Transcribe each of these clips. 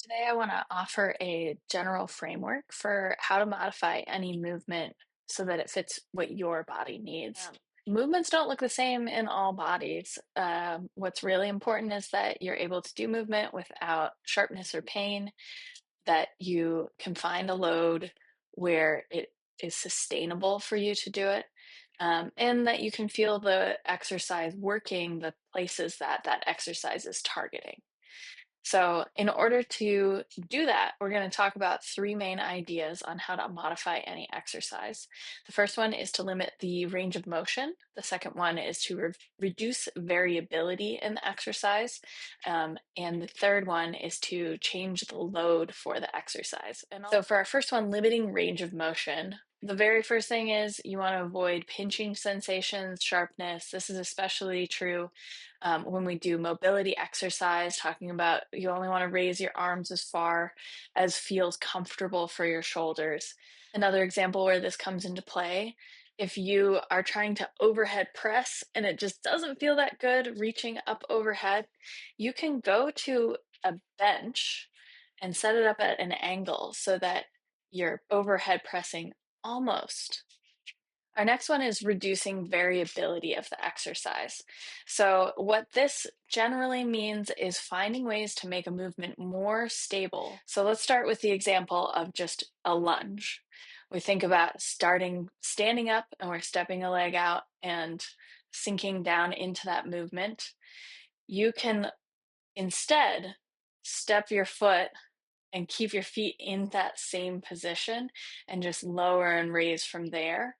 Today, I want to offer a general framework for how to modify any movement so that it fits what your body needs. Movements don't look the same in all bodies. What's really important is that you're able to do movement without sharpness or pain, that you can find a load where it is sustainable for you to do it, and that you can feel the exercise working the places that that exercise is targeting. So, in order to do that, we're going to talk about three main ideas on how to modify any exercise. The first one is to limit the range of motion. The second one is to reduce variability in the exercise. And the third one is to change the load for the exercise. So, for our first one, limiting range of motion, the very first thing is you want to avoid pinching sensations, sharpness. This is especially true when we do mobility exercise, talking about you only want to raise your arms as far as feels comfortable for your shoulders. Another example where this comes into play, if you are trying to overhead press and it just doesn't feel that good reaching up overhead, you can go to a bench and set it up at an angle so that you're overhead pressing almost. Our next one is reducing variability of the exercise. So, what this generally means is finding ways to make a movement more stable. So, let's start with the example of just a lunge. We think about standing up and we're stepping a leg out and sinking down into that movement. You can instead step your foot and keep your feet in that same position and just lower and raise from there.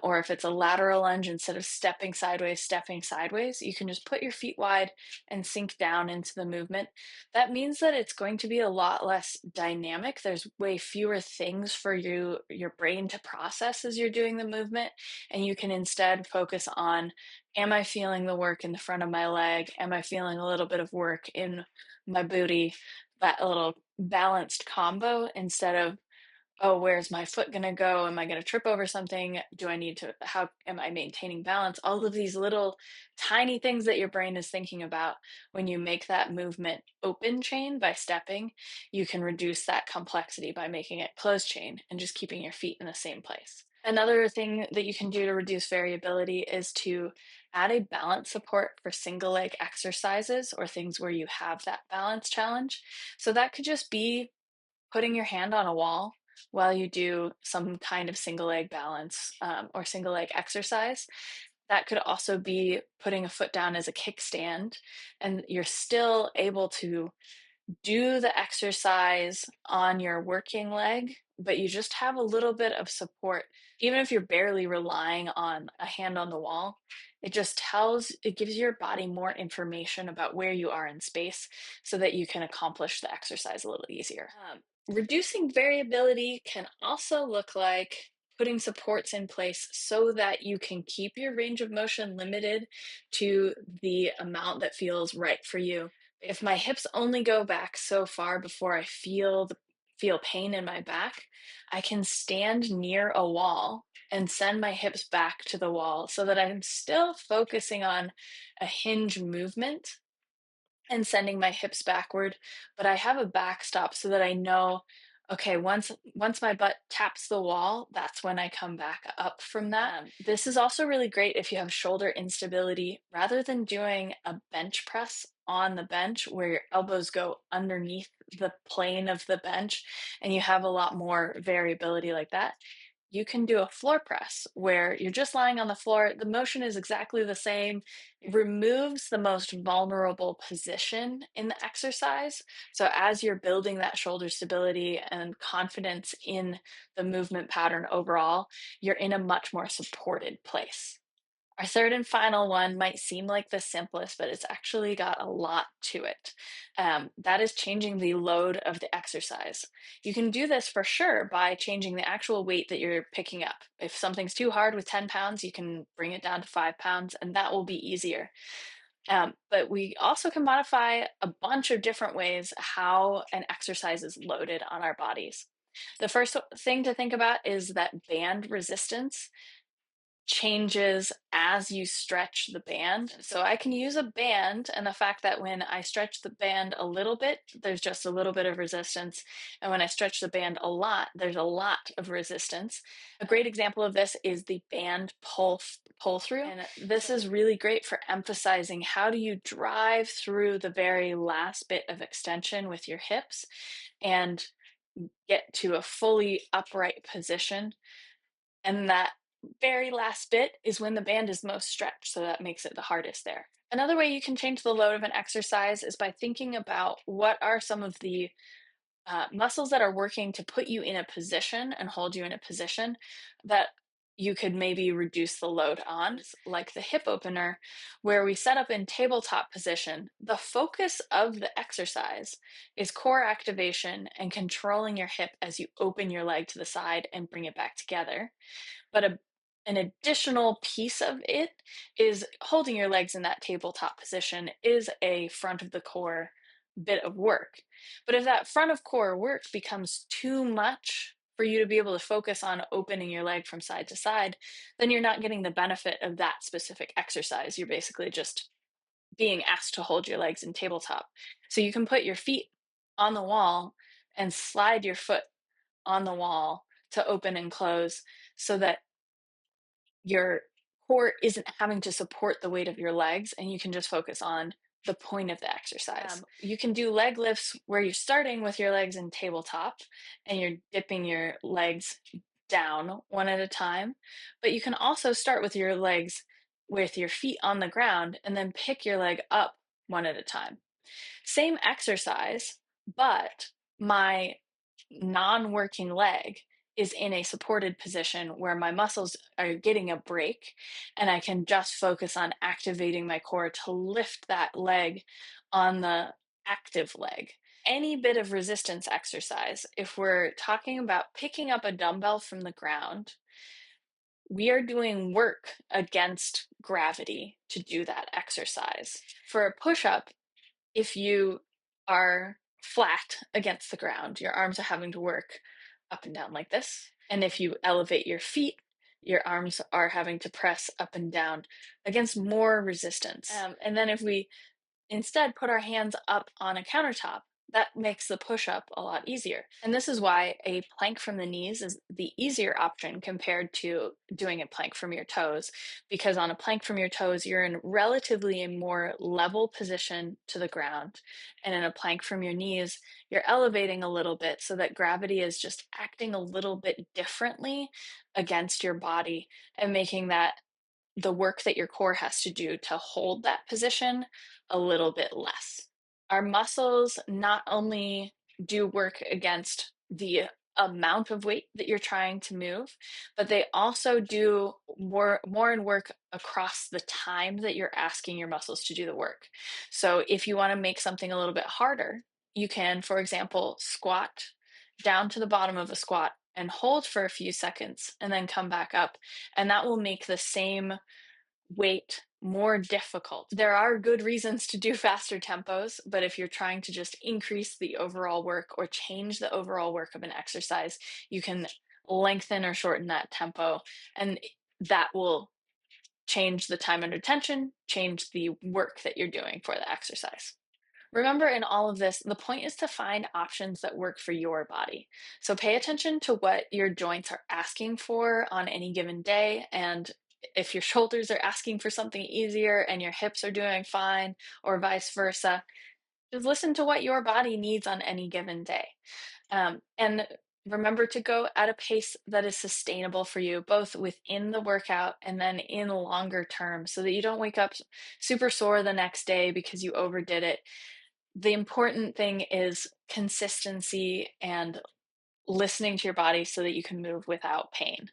Or if it's a lateral lunge, instead of stepping sideways, you can just put your feet wide and sink down into the movement. That means that it's going to be a lot less dynamic. There's way fewer things for your brain to process as you're doing the movement, and you can instead focus on, am I feeling the work in the front of my leg? Am I feeling a little bit of work in my booty? That little balanced combo instead of, oh, where's my foot going to go? Am I going to trip over something? How am I maintaining balance? All of these little tiny things that your brain is thinking about when you make that movement open chain by stepping, you can reduce that complexity by making it closed chain and just keeping your feet in the same place. Another thing that you can do to reduce variability is to add a balance support for single leg exercises or things where you have that balance challenge. So that could just be putting your hand on a wall while you do some kind of single leg balance or single leg exercise. That could also be putting a foot down as a kickstand, and you're still able to do the exercise on your working leg, but you just have a little bit of support. Even if you're barely relying on a hand on the wall, it gives your body more information about where you are in space so that you can accomplish the exercise a little easier. Reducing variability can also look like putting supports in place so that you can keep your range of motion limited to the amount that feels right for you. If my hips only go back so far before I feel pain in my back, I can stand near a wall and send my hips back to the wall so that I'm still focusing on a hinge movement and sending my hips backward, but I have a backstop so that I know, okay, once my butt taps the wall, that's when I come back up from that. This is also really great if you have shoulder instability. Rather than doing a bench press on the bench where your elbows go underneath the plane of the bench and you have a lot more variability like that, you can do a floor press where you're just lying on the floor. The motion is exactly the same. It removes the most vulnerable position in the exercise. So, as you're building that shoulder stability and confidence in the movement pattern overall, you're in a much more supported place. Our third and final one might seem like the simplest, but it's actually got a lot to it. That is changing the load of the exercise. You can do this for sure by changing the actual weight that you're picking up. If something's too hard with 10 pounds, you can bring it down to 5 pounds, and that will be easier. But we also can modify a bunch of different ways how an exercise is loaded on our bodies. The first thing to think about is that band resistance. changes as you stretch the band. So I can use a band, and the fact that when I stretch the band a little bit, there's just a little bit of resistance. And when I stretch the band a lot, there's a lot of resistance. A great example of this is the band pull through. And this is really great for emphasizing how do you drive through the very last bit of extension with your hips and get to a fully upright position. And that very last bit is when the band is most stretched, so that makes it the hardest there. Another way you can change the load of an exercise is by thinking about what are some of the muscles that are working to put you in a position and hold you in a position that you could maybe reduce the load on, like the hip opener, where we set up in tabletop position. The focus of the exercise is core activation and controlling your hip as you open your leg to the side and bring it back together. But an additional piece of it is holding your legs in that tabletop position is a front of the core bit of work. But if that front of core work becomes too much for you to be able to focus on opening your leg from side to side, then you're not getting the benefit of that specific exercise. You're basically just being asked to hold your legs in tabletop. So you can put your feet on the wall and slide your foot on the wall to open and close so that your core isn't having to support the weight of your legs and you can just focus on the point of the exercise. You can do leg lifts where you're starting with your legs in tabletop and you're dipping your legs down one at a time, but you can also start with your legs with your feet on the ground and then pick your leg up one at a time. Same exercise, but my non-working leg is in a supported position where my muscles are getting a break and I can just focus on activating my core to lift that leg on the active leg. Any bit of resistance exercise, if we're talking about picking up a dumbbell from the ground, we are doing work against gravity to do that exercise. For a push up, if you are flat against the ground, your arms are having to work up and down like this. And if you elevate your feet, your arms are having to press up and down against more resistance. And then if we instead put our hands up on a countertop, that makes the push up a lot easier. And this is why a plank from the knees is the easier option compared to doing a plank from your toes, because on a plank from your toes, you're in relatively a more level position to the ground. And in a plank from your knees, you're elevating a little bit so that gravity is just acting a little bit differently against your body and making that the work that your core has to do to hold that position a little bit less. Our muscles not only do work against the amount of weight that you're trying to move, but they also do more and work across the time that you're asking your muscles to do the work. So if you want to make something a little bit harder, you can, for example, squat down to the bottom of a squat and hold for a few seconds and then come back up. And that will make the same weight more difficult. There are good reasons to do faster tempos, but if you're trying to just increase the overall work or change the overall work of an exercise, you can lengthen or shorten that tempo, and that will change the time under tension, change the work that you're doing for the exercise. Remember, in all of this, the point is to find options that work for your body. So pay attention to what your joints are asking for on any given day. And if your shoulders are asking for something easier and your hips are doing fine, or vice versa, just listen to what your body needs on any given day. And remember to go at a pace that is sustainable for you, both within the workout and then in longer term, so that you don't wake up super sore the next day because you overdid it. The important thing is consistency and listening to your body so that you can move without pain.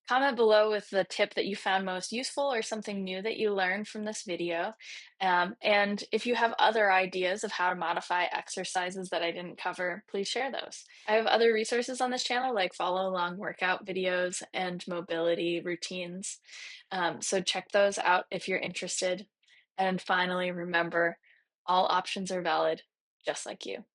Comment below with the tip that you found most useful or something new that you learned from this video. And if you have other ideas of how to modify exercises that I didn't cover, please share those. I have other resources on this channel like follow along workout videos and mobility routines. So check those out if you're interested. And finally, remember, all options are valid, just like you.